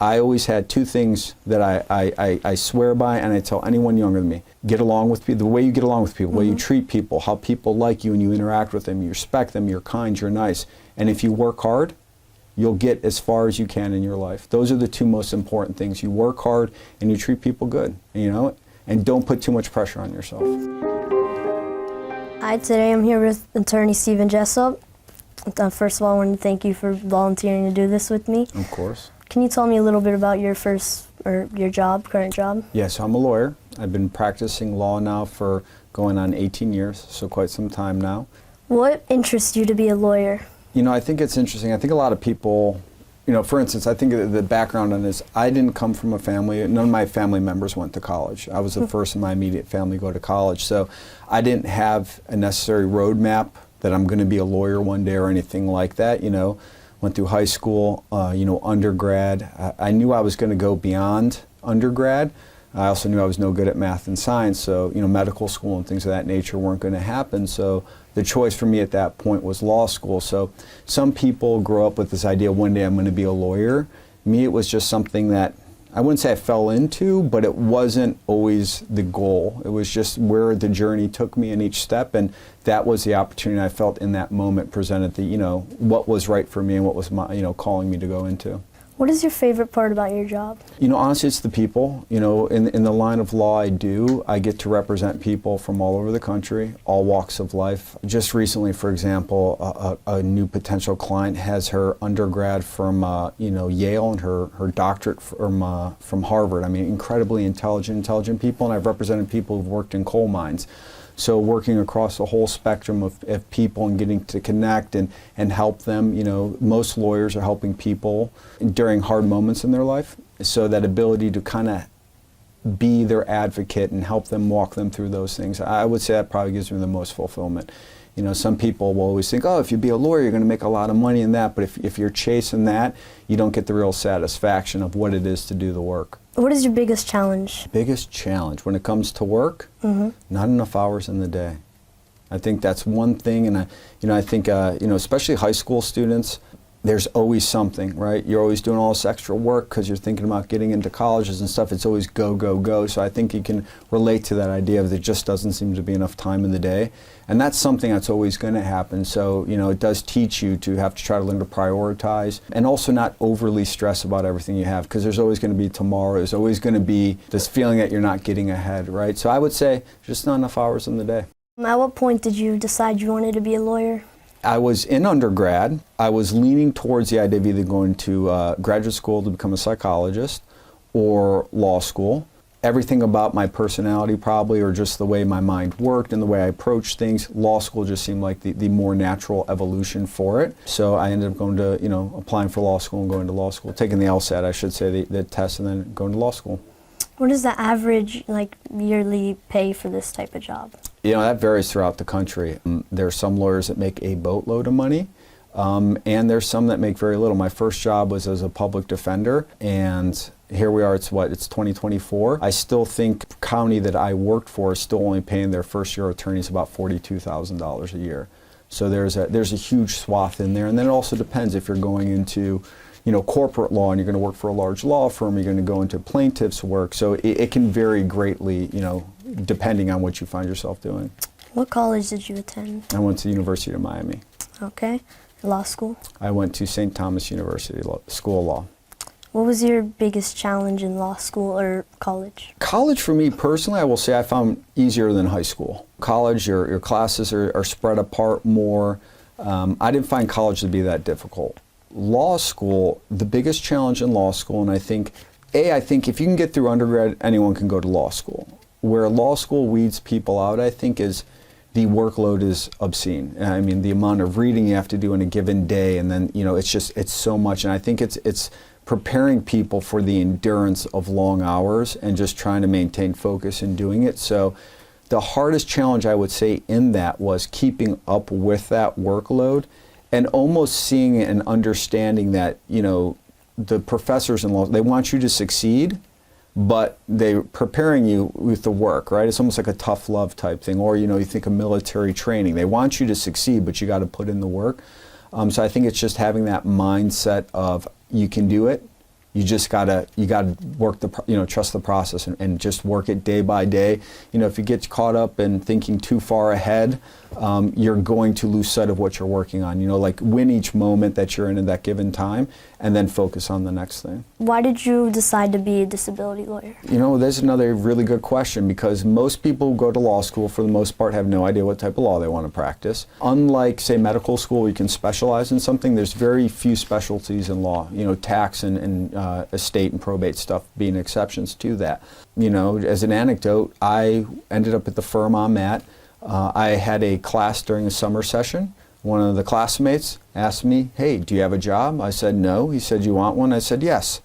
I always had two things that I swear by, and I tell anyone younger than me. Get along with people, the way you get along with people, the way you treat people, how people like you and you interact with them, you respect them, you're kind, you're nice. And if you work hard, you'll get as far as you can in your life. Those are the two most important things. You work hard and you treat people good, you know, and don't put too much pressure on yourself. Hi, today I'm here with attorney Stephen Jessup. First of all, I want to thank you for volunteering to do this with me. Of course. Can you tell me a little bit about your your current job? Yes, I'm a lawyer. I've been practicing law now for going on 18 years, so quite some time now. What interests you to be a lawyer? You know, I think it's interesting. I think a lot of people, you know, for instance, I think the background on this, I didn't come from a family, none of my family members went to college. I was the first in my immediate family to go to college, so I didn't have a necessary roadmap that I'm going to be a lawyer one day or anything like that, you know. Went through high school, you know, undergrad. I knew I was going to go beyond undergrad. I also knew I was no good at math and science, so, you know, medical school and things of that nature weren't going to happen. So the choice for me at that point was law school. So some people grow up with this idea, one day I'm going to be a lawyer. Me, it was just something that I wouldn't say I fell into, but it wasn't always the goal. It was just where the journey took me in each step, and that was the opportunity I felt in that moment presented the, you know, what was right for me and what was my, you know, calling me to go into. What is your favorite part about your job? You know, honestly, it's the people. You know, in the line of law I get to represent people from all over the country, all walks of life. Just recently, for example, a new potential client has her undergrad from, you know, Yale and her doctorate from Harvard. I mean, incredibly intelligent people, and I've represented people who've worked in coal mines. So working across the whole spectrum of people and getting to connect and help them, you know, most lawyers are helping people during hard moments in their life. So that ability to kind of be their advocate and help them walk them through those things, I would say that probably gives me the most fulfillment. You know, some people will always think, oh, if you be a lawyer, you're going to make a lot of money in that. But if you're chasing that, you don't get the real satisfaction of what it is to do the work. What is your biggest challenge? Biggest challenge when it comes to work? Not enough hours in the day. I think that's one thing, and I think you know, especially high school students, there's always something, right? You're always doing all this extra work because you're thinking about getting into colleges and stuff. It's always go, go, go. So I think you can relate to that idea of there just doesn't seem to be enough time in the day. And that's something that's always going to happen. So, you know, it does teach you to have to try to learn to prioritize and also not overly stress about everything you have, because there's always going to be tomorrow. There's always going to be this feeling that you're not getting ahead, right? So I would say just not enough hours in the day. At what point did you decide you wanted to be a lawyer? I was in undergrad. I was leaning towards the idea of either going to graduate school to become a psychologist or law school. Everything about my personality probably, or just the way my mind worked and the way I approached things, law school just seemed like the more natural evolution for it. So I ended up going to, you know, applying for law school and going to law school, taking the LSAT, I should say, the test, and then going to law school. What is the average, like, yearly pay for this type of job? You know, that varies throughout the country. There are some lawyers that make a boatload of money, and there's some that make very little. My first job was as a public defender, and here we are, it's 2024. I still think the county that I worked for is still only paying their first year attorneys about $42,000 a year. So there's a huge swath in there, and then it also depends if you're going into, you know, corporate law and you're going to work for a large law firm, you're going to go into plaintiff's work. So it can vary greatly, you know, depending on what you find yourself doing. What college did you attend? I went to the University of Miami. Okay. Law school? I went to St. Thomas University School of Law. What was your biggest challenge in law school or college? College for me personally, I will say I found easier than high school. College, your classes are spread apart more. I didn't find college to be that difficult. Law school, the biggest challenge in law school, and I think if you can get through undergrad, anyone can go to law school. Where law school weeds people out, I think, is the workload is obscene. I mean, the amount of reading you have to do in a given day, and then, you know, it's so much. And I think it's preparing people for the endurance of long hours and just trying to maintain focus in doing it. So the hardest challenge I would say in that was keeping up with that workload and almost seeing and understanding that, you know, the professors in law, they want you to succeed, but they're preparing you with the work, right? It's almost like a tough love type thing. Or, you know, you think of military training. They want you to succeed, but you got to put in the work. So I think it's just having that mindset of you can do it, You just gotta work trust the process and just work it day by day. If you get caught up in thinking too far ahead, you're going to lose sight of what you're working on. Like win each moment that you're in at that given time, and then focus on the next thing. Why did you decide to be a disability lawyer? There's another really good question, because most people who go to law school, for the most part, have no idea what type of law they want to practice. Unlike, say, medical school, where you can specialize in something, there's very few specialties in law. Tax and estate and probate stuff being exceptions to that. As an anecdote, I ended up at the firm I'm at. I had a class during a summer session. One of the classmates asked me, "Hey, do you have a job?" I said, "No." He said, "You want one?" I said, "Yes."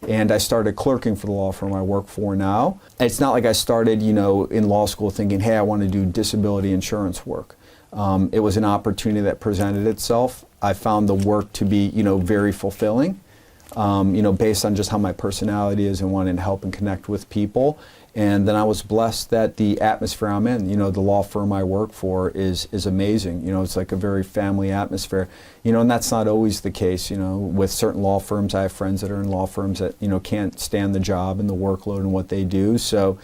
And I started clerking for the law firm I work for now. It's not like I started, in law school thinking, "Hey, I want to do disability insurance work." It was an opportunity that presented itself. I found the work to be, very fulfilling, based on just how my personality is and wanting to help and connect with people. And then I was blessed that the atmosphere I'm in, the law firm I work for is amazing. It's like a very family atmosphere. And that's not always the case. With certain law firms, I have friends that are in law firms that, can't stand the job and the workload and what they do. So,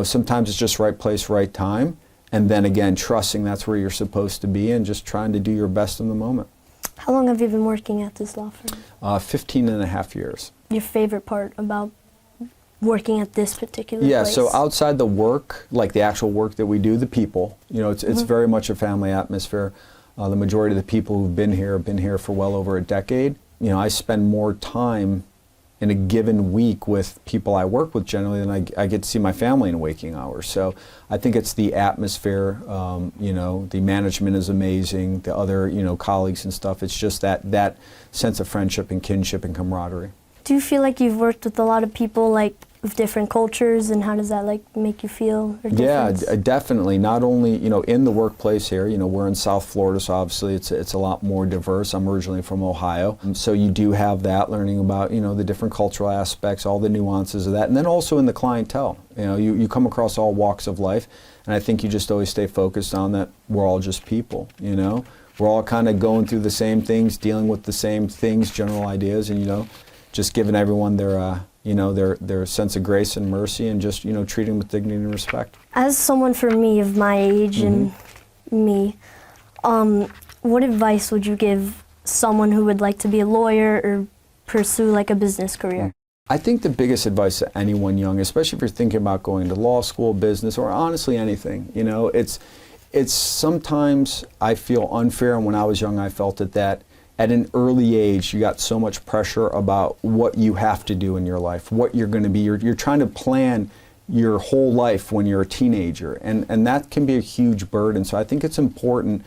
sometimes it's just right place, right time. And then again, trusting that's where you're supposed to be and just trying to do your best in the moment. How long have you been working at this law firm? 15 and a half years. Your favorite part about working at this particular place? So outside the work, like the actual work that we do, the people, it's very much a family atmosphere. The majority of the people who've been here have been here for well over a decade. I spend more time in a given week with people I work with generally than I get to see my family in waking hours. So I think it's the atmosphere, the management is amazing, the other, colleagues and stuff. It's just that sense of friendship and kinship and camaraderie. Do you feel like you've worked with a lot of people with different cultures, and how does that make you feel? Yeah, definitely. Not only in the workplace here. We're in South Florida, so obviously it's a lot more diverse. I'm originally from Ohio, so you do have that, learning about the different cultural aspects, all the nuances of that, and then also in the clientele. You come across all walks of life, and I think you just always stay focused on that. We're all just people. We're all kind of going through the same things, dealing with the same things, general ideas, and just giving everyone their sense of grace and mercy, and just treating them with dignity and respect. As someone for me of my age and me, what advice would you give someone who would like to be a lawyer or pursue a business career? I think the biggest advice to anyone young, especially if you're thinking about going to law school, business, or honestly anything, it's sometimes I feel unfair, and when I was young I felt it, that at an early age, you got so much pressure about what you have to do in your life, what you're going to be. You're trying to plan your whole life when you're a teenager, and that can be a huge burden. So I think it's important,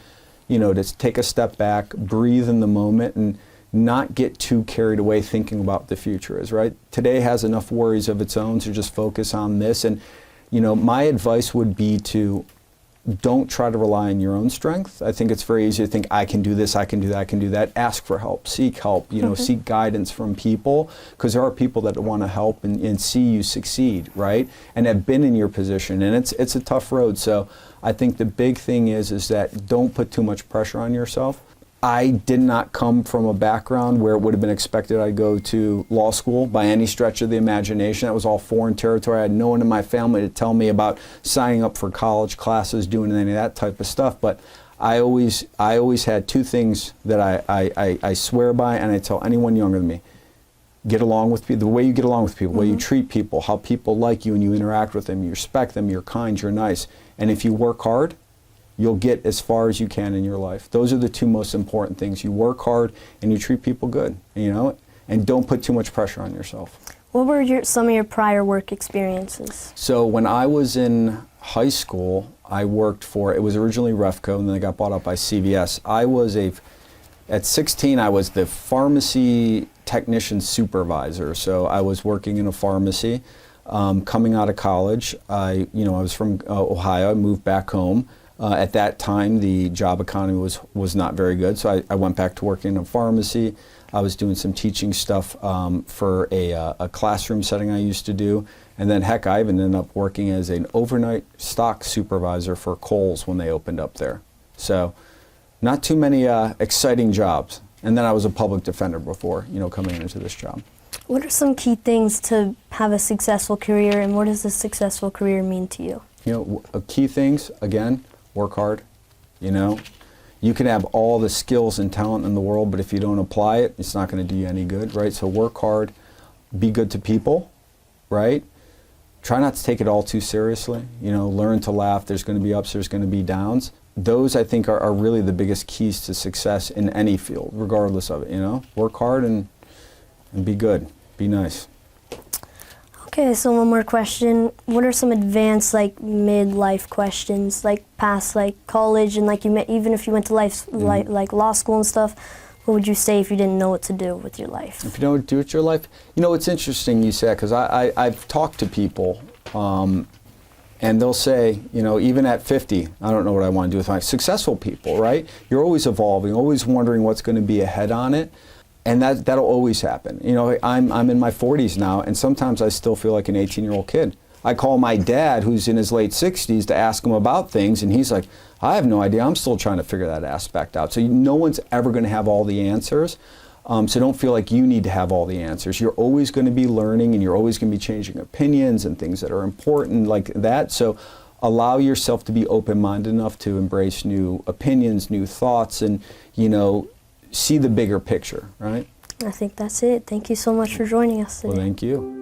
to take a step back, breathe in the moment, and not get too carried away thinking about what the future is, right? Today has enough worries of its own, so just focus on this. And, my advice would be to don't try to rely on your own strength. I think it's very easy to think, I can do this, I can do that, I can do that. Ask for help, seek help, seek guidance from people, because there are people that want to help and see you succeed, right? And have been in your position, and it's a tough road. So I think the big thing is that don't put too much pressure on yourself. I did not come from a background where it would have been expected I'd go to law school by any stretch of the imagination. That was all foreign territory. I had no one in my family to tell me about signing up for college classes, doing any of that type of stuff. But I always had two things that I swear by, and I tell anyone younger than me. Get along with people, the way you get along with people, the way you treat people, how people like you and you interact with them, you respect them, you're kind, you're nice. And if you work hard, you'll get as far as you can in your life. Those are the two most important things. You work hard and you treat people good, and don't put too much pressure on yourself. What were some of your prior work experiences? So when I was in high school, I worked for, it was originally Refco, and then it got bought up by CVS. At 16, I was the pharmacy technician supervisor. So I was working in a pharmacy. Coming out of college, I was from Ohio. I moved back home. At that time, the job economy was not very good, so I went back to working in a pharmacy. I was doing some teaching stuff for a classroom setting I used to do, and then heck, I even ended up working as an overnight stock supervisor for Kohl's when they opened up there. So, not too many exciting jobs. And then I was a public defender before, coming into this job. What are some key things to have a successful career, and what does a successful career mean to you? You know, key things, again, work hard, you know. You can have all the skills and talent in the world, but if you don't apply it, it's not going to do you any good, right? So work hard, be good to people, right? Try not to take it all too seriously. You know, learn to laugh. There's going to be ups, there's going to be downs. Those, I think, are really the biggest keys to success in any field, regardless of it, you know? Work hard and be good. Be nice. Okay, so one more question. What are some advanced, like, midlife questions, like past, like, college, and like even if you went to like law school and stuff, what would you say if you didn't know what to do with your life? If you don't do it with your life, you know, it's interesting you say that, because I've talked to people, and they'll say, you know, even at 50, I don't know what I want to do with my successful people, right? You're always evolving, always wondering what's going to be ahead on it. And that'll always happen. You know, I'm in my 40s now, and sometimes I still feel like an 18-year-old kid. I call my dad, who's in his late 60s, to ask him about things, and he's like, I have no idea. I'm still trying to figure that aspect out. So no one's ever going to have all the answers. So don't feel like you need to have all the answers. You're always going to be learning, and you're always going to be changing opinions and things that are important like that. So allow yourself to be open-minded enough to embrace new opinions, new thoughts, and, you know, see the bigger picture, right? I think that's it. Thank you so much for joining us today. Well, thank you.